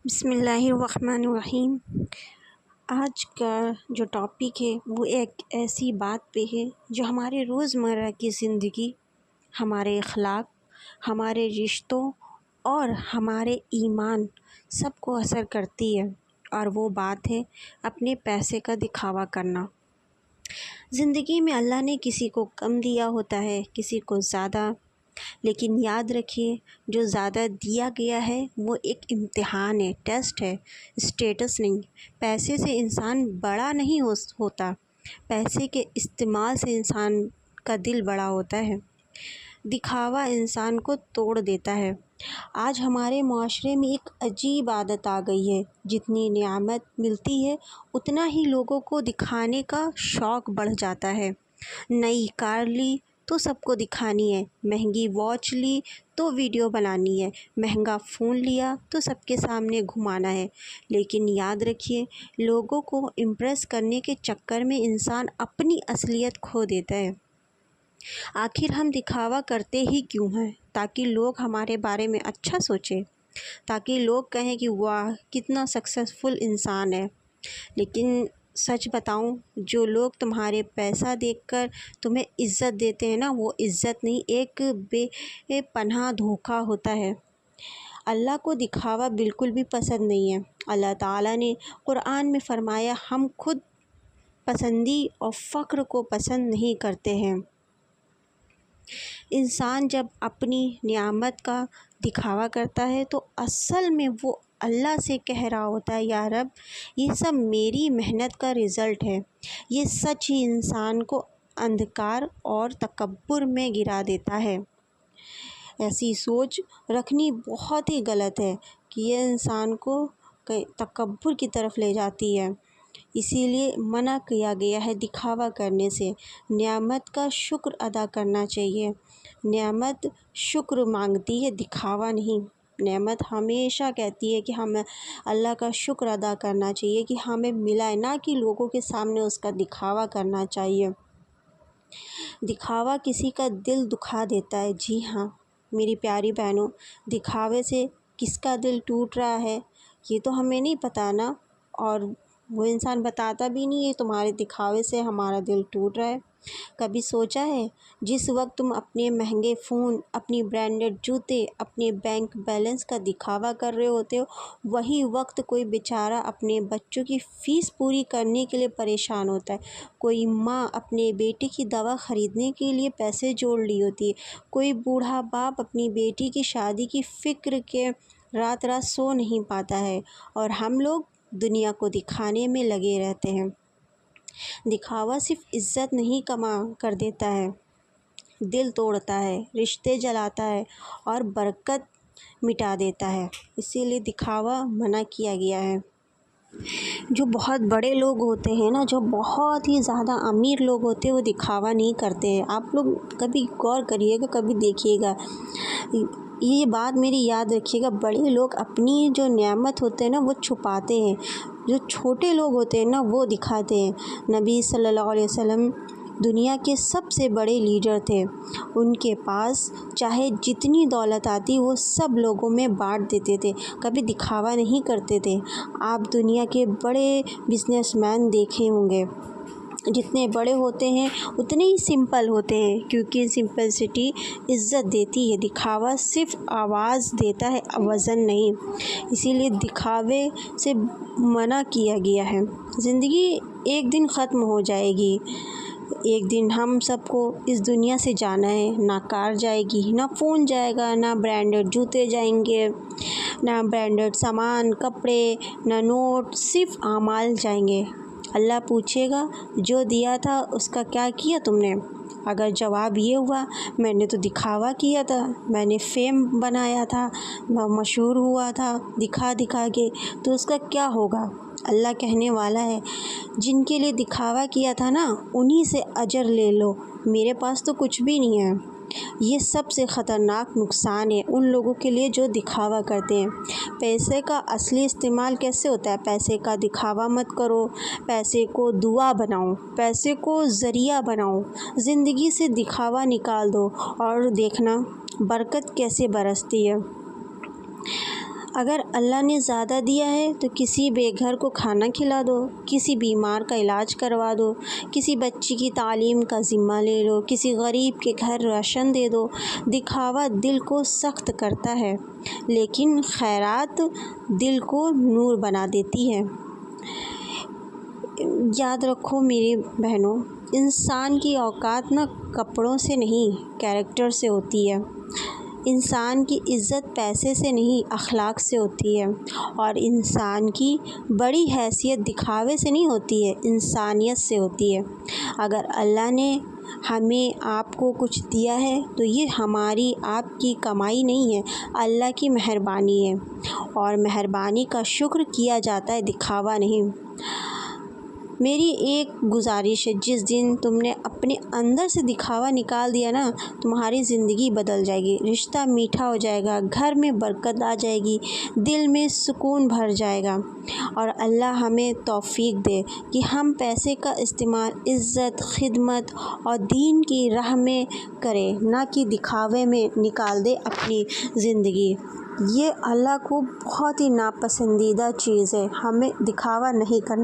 بسم اللہ الرحمن الرحیم۔ آج کا جو ٹاپک ہے وہ ایک ایسی بات پہ ہے جو ہمارے روزمرہ کی زندگی، ہمارے اخلاق، ہمارے رشتوں اور ہمارے ایمان سب کو اثر کرتی ہے، اور وہ بات ہے اپنے پیسے کا دکھاوا کرنا۔ زندگی میں اللہ نے کسی کو کم دیا ہوتا ہے، کسی کو زیادہ، لیکن یاد رکھیے جو زیادہ دیا گیا ہے وہ ایک امتحان ہے، ٹیسٹ ہے، اسٹیٹس نہیں۔ پیسے سے انسان بڑا نہیں ہوتا، پیسے کے استعمال سے انسان کا دل بڑا ہوتا ہے۔ دکھاوا انسان کو توڑ دیتا ہے۔ آج ہمارے معاشرے میں ایک عجیب عادت آ گئی ہے، جتنی نعمت ملتی ہے اتنا ہی لوگوں کو دکھانے کا شوق بڑھ جاتا ہے۔ نئی کار لی تو سب کو دکھانی ہے، مہنگی واچ لی تو ویڈیو بنانی ہے، مہنگا فون لیا تو سب کے سامنے گھمانا ہے۔ لیکن یاد رکھیے لوگوں کو امپریس کرنے کے چکر میں انسان اپنی اصلیت کھو دیتا ہے۔ آخر ہم دکھاوا کرتے ہی کیوں ہیں؟ تاکہ لوگ ہمارے بارے میں اچھا سوچیں، تاکہ لوگ کہیں کہ واہ کتنا سکسیسفل انسان ہے۔ لیکن سچ بتاؤں، جو لوگ تمہارے پیسہ دیکھ کر تمہیں عزت دیتے ہیں نا، وہ عزت نہیں، ایک بے پناہ دھوکہ ہوتا ہے۔ اللہ کو دکھاوا بالکل بھی پسند نہیں ہے۔ اللہ تعالیٰ نے قرآن میں فرمایا، ہم خود پسندی اور فخر کو پسند نہیں کرتے ہیں۔ انسان جب اپنی نعمت کا دکھاوا کرتا ہے تو اصل میں وہ اللہ سے کہہ رہا ہوتا ہے، یا رب یہ سب میری محنت کا رزلٹ ہے۔ یہ سچ ہی انسان کو اندھکار اور تکبر میں گرا دیتا ہے۔ ایسی سوچ رکھنی بہت ہی غلط ہے کہ یہ انسان کو تکبر کی طرف لے جاتی ہے۔ اسی لیے منع کیا گیا ہے دکھاوا کرنے سے۔ نعمت کا شکر ادا کرنا چاہیے۔ نعمت شکر مانگتی ہے، دکھاوا نہیں۔ نعمت ہمیشہ کہتی ہے کہ ہمیں اللہ کا شکر ادا کرنا چاہیے کہ ہمیں ملا ہے، نہ کہ لوگوں کے سامنے اس کا دکھاوا کرنا چاہیے۔ دکھاوا کسی کا دل دکھا دیتا ہے۔ جی ہاں میری پیاری بہنوں، دکھاوے سے کس کا دل ٹوٹ رہا ہے یہ تو ہمیں نہیں پتہ نا، اور وہ انسان بتاتا بھی نہیں ہے تمہارے دکھاوے سے ہمارا دل ٹوٹ رہا ہے۔ کبھی سوچا ہے جس وقت تم اپنے مہنگے فون، اپنی برانڈڈ جوتے، اپنے بینک بیلنس کا دکھاوا کر رہے ہوتے ہو، وہی وقت کوئی بیچارہ اپنے بچوں کی فیس پوری کرنے کے لیے پریشان ہوتا ہے، کوئی ماں اپنے بیٹے کی دوا خریدنے کے لیے پیسے جوڑ لی ہوتی ہے، کوئی بوڑھا باپ اپنی بیٹی کی شادی کی فکر کے رات رات سو نہیں پاتا ہے، اور ہم لوگ دنیا کو دکھانے میں لگے رہتے ہیں۔ دکھاوا صرف عزت نہیں کما کر دیتا ہے، دل توڑتا ہے، رشتے جلاتا ہے اور برکت مٹا دیتا ہے۔ اسی لیے دکھاوا منع کیا گیا ہے۔ جو بہت بڑے لوگ ہوتے ہیں نا، جو بہت ہی زیادہ امیر لوگ ہوتے ہیں، وہ دکھاوا نہیں کرتے ہیں۔ آپ لوگ کبھی غور کریے گا، کبھی دیکھیے گا، یہ بات میری یاد رکھیے گا، بڑے لوگ اپنی جو نعمت ہوتے ہیں نا وہ چھپاتے ہیں، جو چھوٹے لوگ ہوتے ہیں نا وہ دکھاتے ہیں۔ نبی صلی اللہ علیہ وسلم دنیا کے سب سے بڑے لیڈر تھے، ان کے پاس چاہے جتنی دولت آتی وہ سب لوگوں میں بانٹ دیتے تھے، کبھی دکھاوا نہیں کرتے تھے۔ آپ دنیا کے بڑے بزنس مین دیکھے ہوں گے، جتنے بڑے ہوتے ہیں اتنے ہی سمپل ہوتے ہیں، کیونکہ سمپلسٹی عزت دیتی ہے، دکھاوا صرف آواز دیتا ہے، وزن نہیں۔ اسی لیے دکھاوے سے منع کیا گیا ہے۔ زندگی ایک دن ختم ہو جائے گی، ایک دن ہم سب کو اس دنیا سے جانا ہے، نہ کار جائے گی، نہ فون جائے گا، نہ برانڈڈ جوتے جائیں گے، نہ برانڈڈ سامان، کپڑے، نہ نوٹ، صرف اعمال جائیں گے۔ اللہ پوچھے گا جو دیا تھا اس کا کیا کیا تم نے؟ اگر جواب یہ ہوا میں نے تو دکھاوا کیا تھا، میں نے فیم بنایا تھا، میں مشہور ہوا تھا دکھا دکھا کے، تو اس کا کیا ہوگا؟ اللہ کہنے والا ہے جن کے لیے دکھاوا کیا تھا نا انہی سے اجر لے لو، میرے پاس تو کچھ بھی نہیں ہے۔ یہ سب سے خطرناک نقصان ہے ان لوگوں کے لیے جو دکھاوا کرتے ہیں۔ پیسے کا اصلی استعمال کیسے ہوتا ہے؟ پیسے کا دکھاوا مت کرو، پیسے کو دعا بناؤ، پیسے کو ذریعہ بناؤ، زندگی سے دکھاوا نکال دو اور دیکھنا برکت کیسے برستی ہے۔ اگر اللہ نے زیادہ دیا ہے تو کسی بے گھر کو کھانا کھلا دو، کسی بیمار کا علاج کروا دو، کسی بچی کی تعلیم کا ذمہ لے لو، کسی غریب کے گھر راشن دے دو۔ دکھاوا دل کو سخت کرتا ہے، لیکن خیرات دل کو نور بنا دیتی ہے۔ یاد رکھو میری بہنوں، انسان کی اوقات نہ کپڑوں سے نہیں، کیریکٹر سے ہوتی ہے۔ انسان کی عزت پیسے سے نہیں، اخلاق سے ہوتی ہے، اور انسان کی بڑی حیثیت دکھاوے سے نہیں ہوتی ہے، انسانیت سے ہوتی ہے۔ اگر اللہ نے ہمیں آپ کو کچھ دیا ہے تو یہ ہماری آپ کی کمائی نہیں ہے، اللہ کی مہربانی ہے، اور مہربانی کا شکر کیا جاتا ہے، دکھاوا نہیں۔ میری ایک گزارش ہے، جس دن تم نے اپنے اندر سے دکھاوا نکال دیا نا، تمہاری زندگی بدل جائے گی، رشتہ میٹھا ہو جائے گا، گھر میں برکت آ جائے گی، دل میں سکون بھر جائے گا، اور اللہ ہمیں توفیق دے کہ ہم پیسے کا استعمال عزت، خدمت اور دین کی راہ میں کریں، نہ کہ دکھاوے میں نکال دے اپنی زندگی۔ یہ اللہ کو بہت ہی ناپسندیدہ چیز ہے، ہمیں دکھاوا نہیں کرنا۔